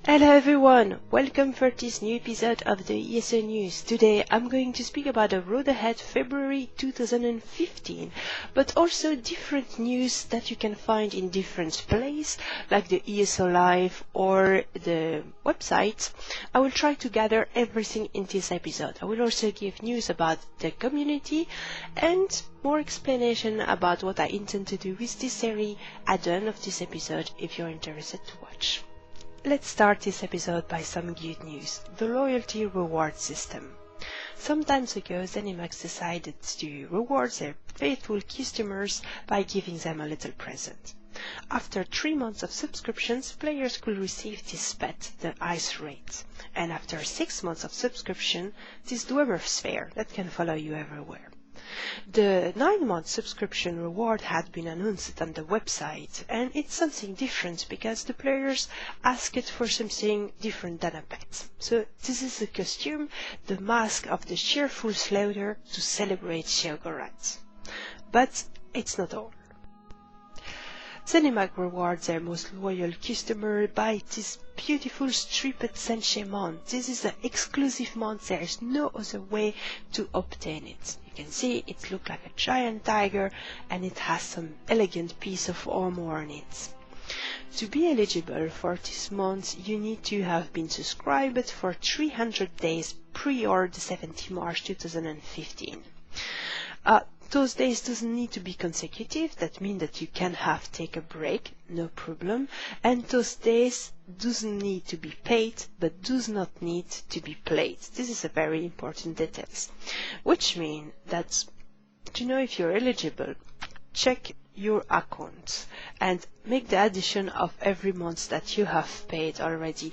Hello everyone, welcome for this new episode of the ESO News. Today I'm going to speak about the road ahead February 2015, but also different news that you can find in different places, like the ESO Live or the website. I will try to gather everything in this episode. I will also give news about the community and more explanation about what I intend to do with this series at the end of this episode if you're interested to watch. Let's start this episode by some good news, the loyalty reward system. Some time ago, Zenimax decided to reward their faithful customers by giving them a little present. After 3 months of subscriptions, players could receive this pet, the Ice Wraith, and after 6 months of subscription, this Dwemer Sphere that can follow you everywhere. The 9-month subscription reward had been announced on the website, and it's something different because the players asked for something different than a pet. So this is the costume, the mask of the cheerful slaughter to celebrate Sheogorat. But it's not all. Zenimax rewards their most loyal customer by this beautiful striped Sensei mount. This is an exclusive mount, there is no other way to obtain it. You can see it looks like a giant tiger and it has some elegant piece of armor on it. To be eligible for this month, you need to have been subscribed for 300 days prior to 17 March 2015. Those days doesn't need to be consecutive, that means that you can take a break, no problem, and those days doesn't need to be paid, but does not need to be played. This is a very important detail, which means that to know if you're eligible, check your account and make the addition of every month that you have paid already.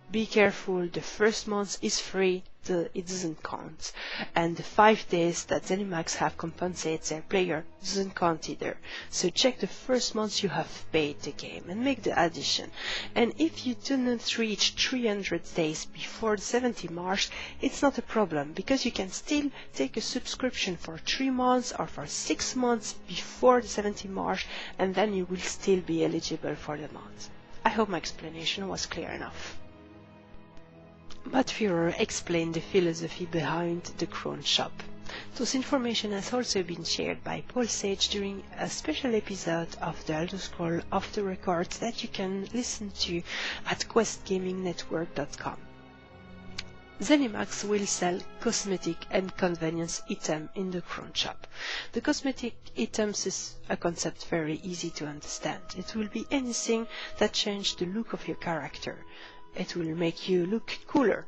Be careful, the first month is free, it doesn't count, and the 5 days that Zenimax have compensated their player doesn't count either. So check the first month you have paid the game and make the addition. And if you do not reach 300 days before the 17th March, it's not a problem, because you can still take a subscription for 3 months or for 6 months before the 17th March, and then you will still be eligible for the month. I hope my explanation was clear enough. But Führer explained the philosophy behind the Crown Shop. This information has also been shared by Paul Sage during a special episode of the Elder Scrolls Off the Record that you can listen to at questgamingnetwork.com. Zenimax will sell cosmetic and convenience items in the Crown Shop. The cosmetic items is a concept very easy to understand. It will be anything that changes the look of your character. It will make you look cooler.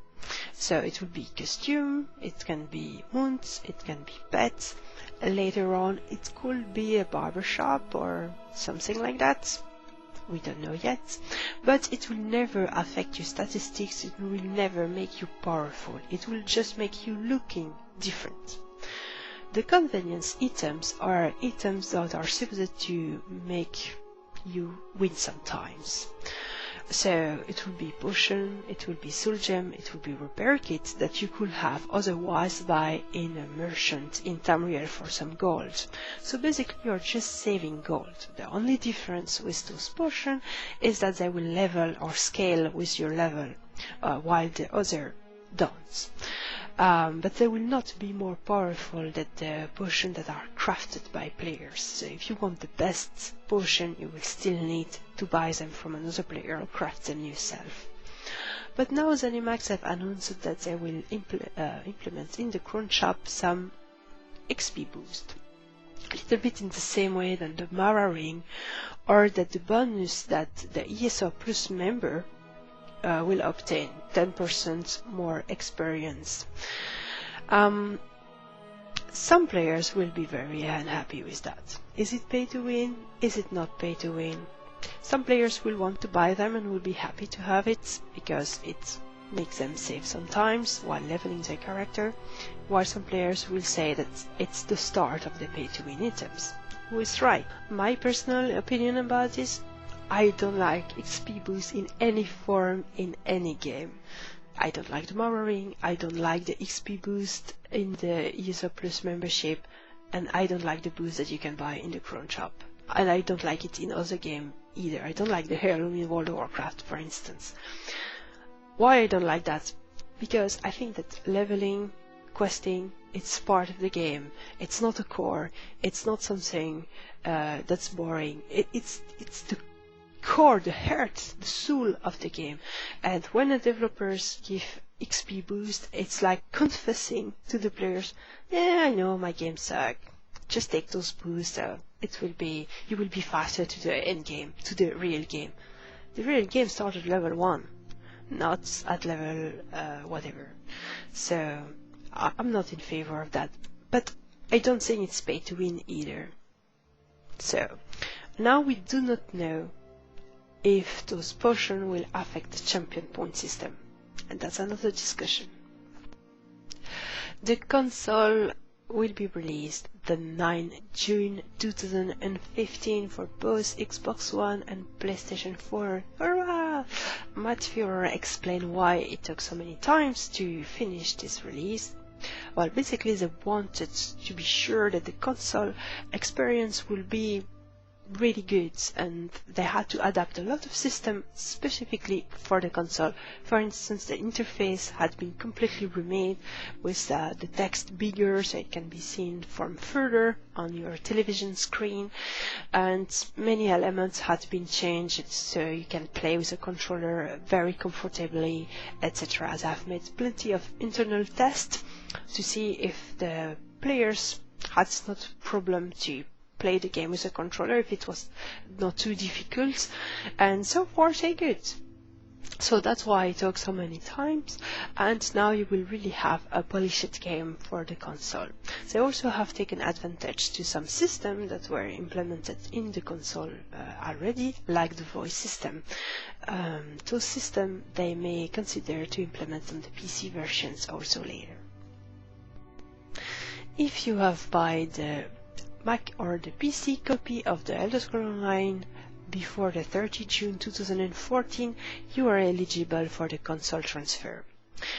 So it will be costume, it can be mounts, it can be pets. Later on it could be a barbershop or something like that. We don't know yet. But it will never affect your statistics, it will never make you powerful. It will just make you looking different. The convenience items are items that are supposed to make you win sometimes. So it will be potion, it will be soul gem, it will be repair kit that you could have otherwise buy in a merchant in Tamriel for some gold. So basically you're just saving gold. The only difference with those potions is that they will level or scale with your level, while the other don't. But they will not be more powerful than the potions that are crafted by players. So if you want the best potion, you will still need to buy them from another player or craft them yourself. But now Zenimax have announced that they will implement in the Crown Shop some XP boost. A little bit in the same way than the Mara Ring, or that the bonus that the ESO Plus member will obtain 10% more experience. Some players will be very unhappy with that. Is it pay to win? Is it not pay to win? Some players will want to buy them and will be happy to have it because it makes them save sometimes while leveling their character, while some players will say that it's the start of the pay to win items. Who is right? My personal opinion about this? I don't like XP boost in any form in any game. I don't like the mirroring, I don't like the XP boost in the ESO Plus membership, and I don't like the boost that you can buy in the Cron shop. And I don't like it in other games either. I don't like the heirloom in World of Warcraft, for instance. Why I don't like that? Because I think that leveling, questing, it's part of the game. It's not a core. It's not something that's boring. It's the core, the heart, the soul of the game. And when the developers give XP boost, it's like confessing to the players, yeah, I know my game sucks. Just take those boosts. You will be faster to the end game, to the real game. The real game starts at level 1, not at level whatever. So I'm not in favor of that. But I don't think it's pay to win either. So now we do not know if those potions will affect the champion point system, and that's another discussion. The console will be released the 9th June 2015 for both Xbox One and PlayStation 4. Hurrah! Matt Fuhrer explained why it took so many times to finish this release. Well, basically they wanted to be sure that the console experience will be really good, and they had to adapt a lot of systems specifically for the console. For instance, the interface had been completely remade with the text bigger so it can be seen from further on your television screen, and many elements had been changed so you can play with a controller very comfortably, etc. As I've made plenty of internal tests to see if the players had not problem to play the game with a controller, if it was not too difficult, and so far so good. So that's why it took so many times, and now you will really have a polished game for the console. They also have taken advantage to some systems that were implemented in the console already, like the voice system. Those systems they may consider to implement on the PC versions also later. If you have bought the Mac or the PC copy of the Elder Scrolls Online before the 30 June 2014, you are eligible for the console transfer,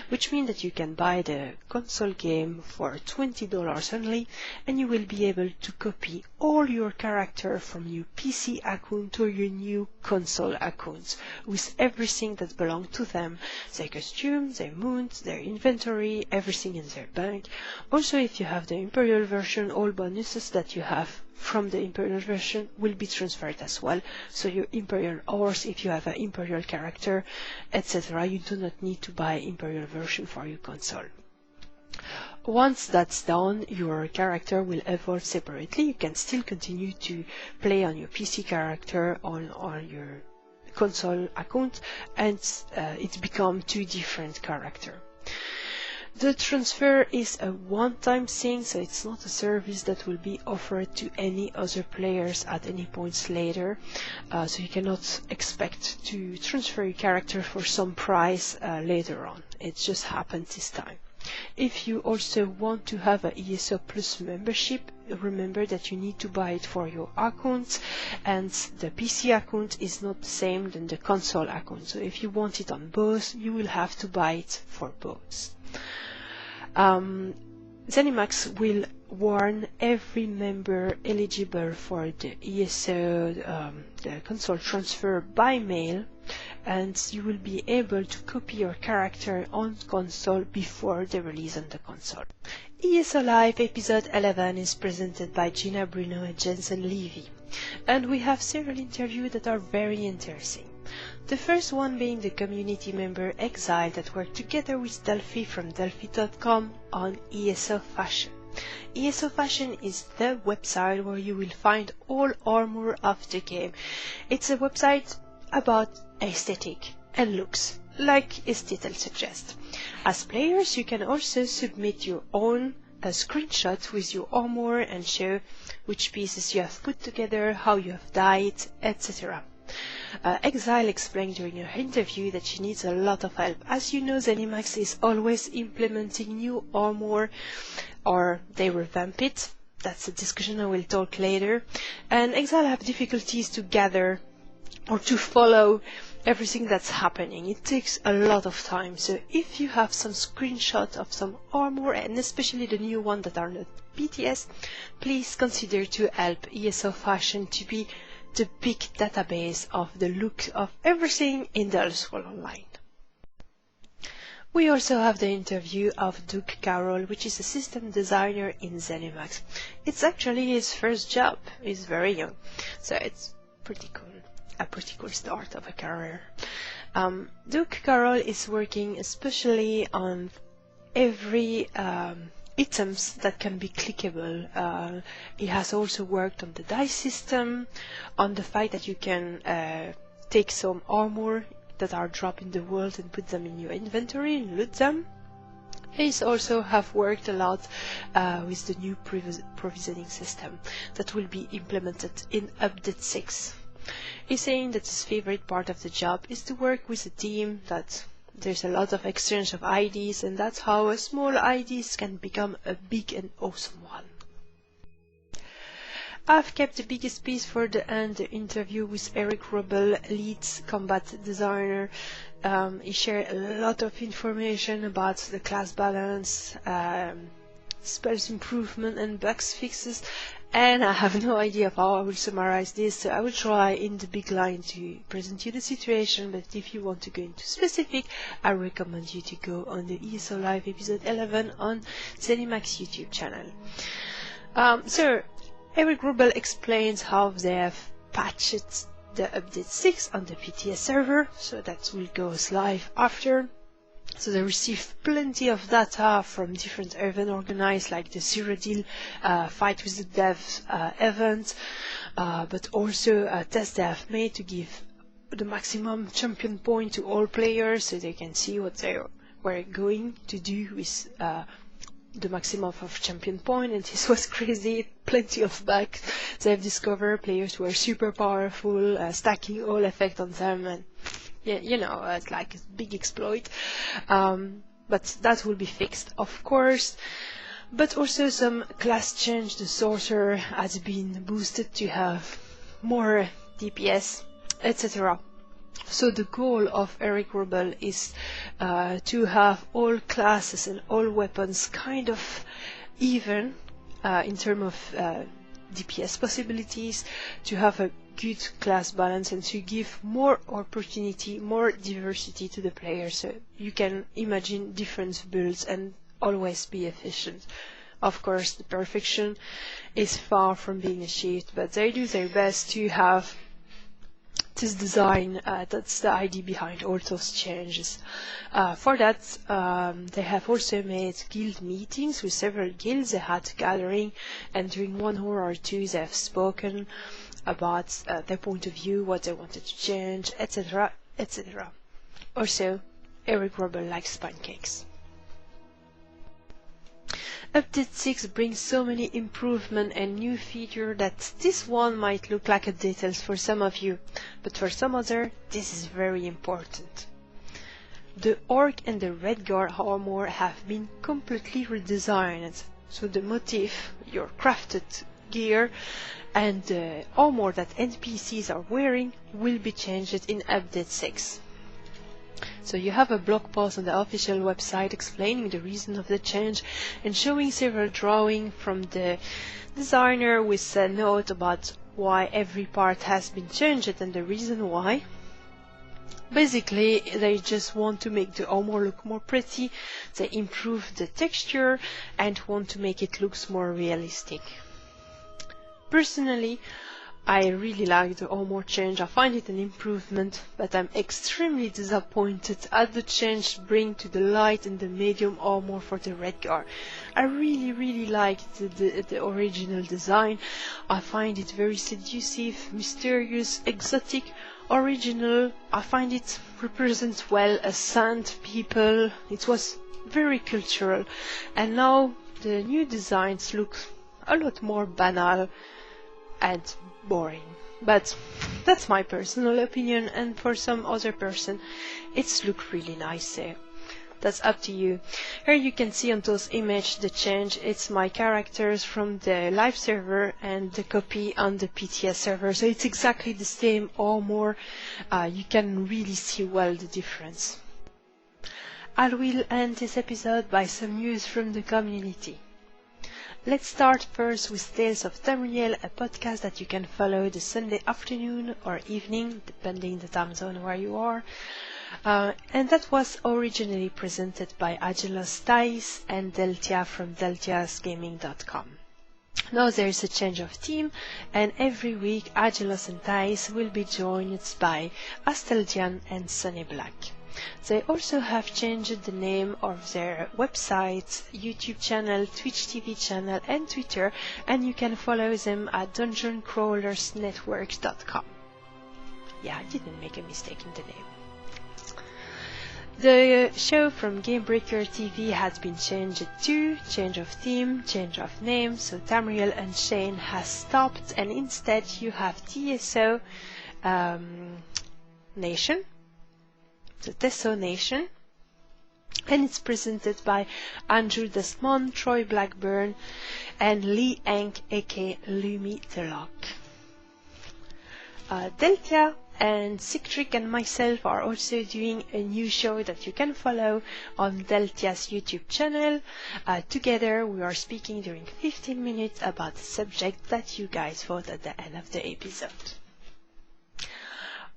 which means that you can buy the console game for $20 only, and you will be able to copy all your character from your PC account to your new console account, with everything that belongs to them, their costume, their mounts, their inventory, everything in their bank. Also, if you have the Imperial version, all bonuses that you have from the Imperial version will be transferred as well. So your Imperial horse, if you have an Imperial character, etc., you do not need to buy Imperial version for your console. Once that's done, your character will evolve separately. You can still continue to play on your PC character on your console account, and it becomes two different characters. The transfer is a one-time thing, so it's not a service that will be offered to any other players at any points later. So you cannot expect to transfer your character for some price later on. It just happened this time. If you also want to have an ESO Plus membership, remember that you need to buy it for your account, and the PC account is not the same than the console account. So if you want it on both, you will have to buy it for both. Zenimax will warn every member eligible for the ESO, the console transfer by mail, and you will be able to copy your character on console before the release on the console. ESO Live episode 11 is presented by Gina Bruno and Jensen Levy, and we have several interviews that are very interesting. The first one being the community member Exile that worked together with Delphi from Delphi.com on ESO Fashion. ESO Fashion is the website where you will find all armor of the game. It's a website about aesthetic and looks, like its title suggests. As players, you can also submit your own screenshot with your armor and show which pieces you have put together, how you have dyed, etc. Exile explained during her interview that she needs a lot of help. As you know, Zenimax is always implementing new armor, or they revamp it. That's a discussion I will talk later. And Exile have difficulties to gather or to follow everything that's happening. It takes a lot of time. So if you have some screenshot of some armor, and especially the new one that are not BTS, please consider to help ESO Fashion to be the big database of the look of everything in the Elder Scrolls Online. We also have the interview of Doug Carroll, which is a system designer in Zenimax. It's actually his first job. He's very young, so it's pretty cool. A pretty cool start of a career. Doug Carroll is working especially on every items that can be clickable. He has also worked on the dice system, on the fact that you can take some armor that are dropped in the world and put them in your inventory and loot them. He's also have worked a lot with the new provisioning system that will be implemented in update 6. He's saying that his favorite part of the job is to work with a team, that there's a lot of exchange of ideas, and that's how a small ideas can become a big and awesome one. I've kept the biggest piece for the end, the interview with Eric Rubel, lead combat designer. He shared a lot of information about the class balance, spells improvement and bugs fixes, and I have no idea of how I will summarize this, so I will try in the big line to present you the situation, but if you want to go into specific, I recommend you to go on the ESO Live episode 11 on Zenimax YouTube channel. So Eric Rubel explains how they have patched the update 6 on the PTS server, so that will go live after. So they receive plenty of data from different events organized, like the Zero Deal Fight with the Devs event, but also a test they have made to give the maximum champion point to all players, so they can see what they were going to do with the maximum of champion point. And this was crazy, plenty of bugs. They have discovered players who are super powerful, stacking all effect on them, and yeah, you know, it's like a big exploit. But that will be fixed, of course. But also some class change. The sorcerer has been boosted to have more DPS, etc. So the goal of Eric Rubel is to have all classes and all weapons kind of even in terms of DPS possibilities, to have a good class balance and to give more opportunity, more diversity to the players, so you can imagine different builds and always be efficient. Of course, the perfection is far from being achieved, but they do their best to have this design. That's the idea behind all those changes. For that, they have also made guild meetings with several guilds. They had a gathering, and during 1 hour or 2 they have spoken about their point of view, what they wanted to change, etc., etc. Also, Eric Rubel likes pancakes. Update 6 brings so many improvements and new features that this one might look like a details for some of you, but for some other, this is very important. The Orc and the Redguard armor have been completely redesigned, so the motif, your crafted gear, and the armor that NPCs are wearing will be changed in Update 6. So you have a blog post on the official website explaining the reason of the change and showing several drawings from the designer with a note about why every part has been changed and the reason why. Basically, they just want to make the armor look more pretty, they improve the texture and want to make it look more realistic. Personally, I really like the armor change. I find it an improvement, but I'm extremely disappointed at the change bring to the light and the medium armor for the Redguard. I really like the original design. I find it very seductive, mysterious, exotic, original. I find it represents well a sand people. It was very cultural, and now the new designs look a lot more banal and boring. But that's my personal opinion, and for some other person it's looked really nice there. That's up to you. Here you can see on those images the change. It's my characters from the live server and the copy on the PTS server. So it's exactly the same or more. You can really see well the difference. I will end this episode by some news from the community. Let's start first with Tales of Tamriel, a podcast that you can follow the Sunday afternoon or evening, depending the time zone where you are. And that was originally presented by Agelos Thais and Deltia from deltiasgaming.com. Now there is a change of team, and every week Agelos and Thais will be joined by Asteldian and Sunny Black. They also have changed the name of their website, YouTube channel, Twitch TV channel and Twitter, and you can follow them at dungeoncrawlersnetwork.com. Yeah, I didn't make a mistake in the name. The show from Gamebreaker TV has been changed too, change of theme, change of name, so Tamriel Unchained has stopped, and instead you have ESO Nation, the Teso Nation, and it's presented by Andrew Desmond, Troy Blackburn, and Lee Enck, aka Lumi the Lock. Deltia and Sigtrick and myself are also doing a new show that you can follow on Deltia's YouTube channel. Together we are speaking during 15 minutes about the subject that you guys vote at the end of the episode.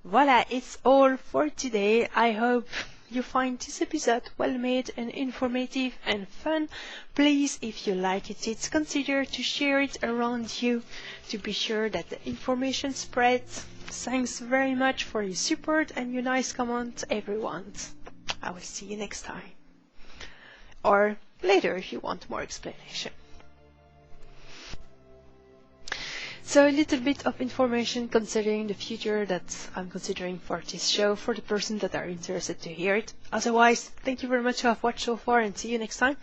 Voila, it's all for today. I hope you find this episode well made and informative and fun. Please, if you liked it, consider to share it around you to be sure that the information spreads. Thanks very much for your support and your nice comments, everyone. I will see you next time. Or later if you want more explanation. So a little bit of information considering the future that I'm considering for this show for the person that are interested to hear it. Otherwise, thank you very much who have watched so far and see you next time.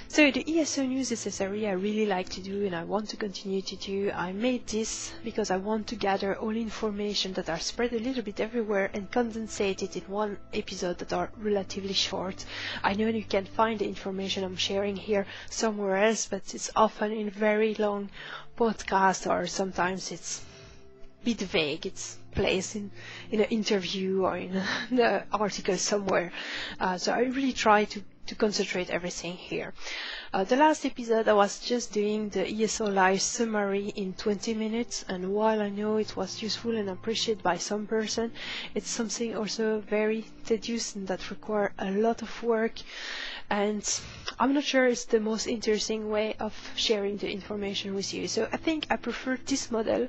So the ESO news is a area I really like to do and I want to continue to do. I made this because I want to gather all information that are spread a little bit everywhere and condensate it in one episode that are relatively short. I know you can find the information I'm sharing here somewhere else, but it's often in very long podcast, or sometimes it's a bit vague. It's placed in an interview or in the article somewhere. So I really try to concentrate everything here. The last episode I was just doing the ESO live summary in 20 minutes, and while I know it was useful and appreciated by some person, it's something also very tedious and that require a lot of work, and I'm not sure it's the most interesting way of sharing the information with you. So I think I prefer this model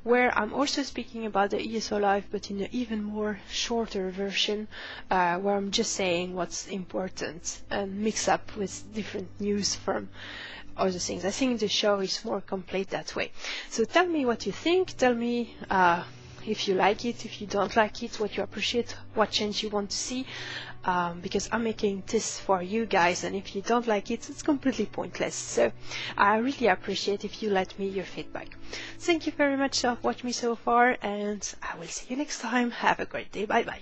where I'm also speaking about the ESO Live, but in an even more shorter version, where I'm just saying what's important and mix up with different news from other things. I think the show is more complete that way. So tell me what you think. Tell me if you like it, if you don't like it, what you appreciate, what change you want to see. Because I'm making this for you guys, and if you don't like it, it's completely pointless. So I really appreciate if you let me your feedback. Thank you very much for watching me so far, and I will see you next time. Have a great day. Bye bye.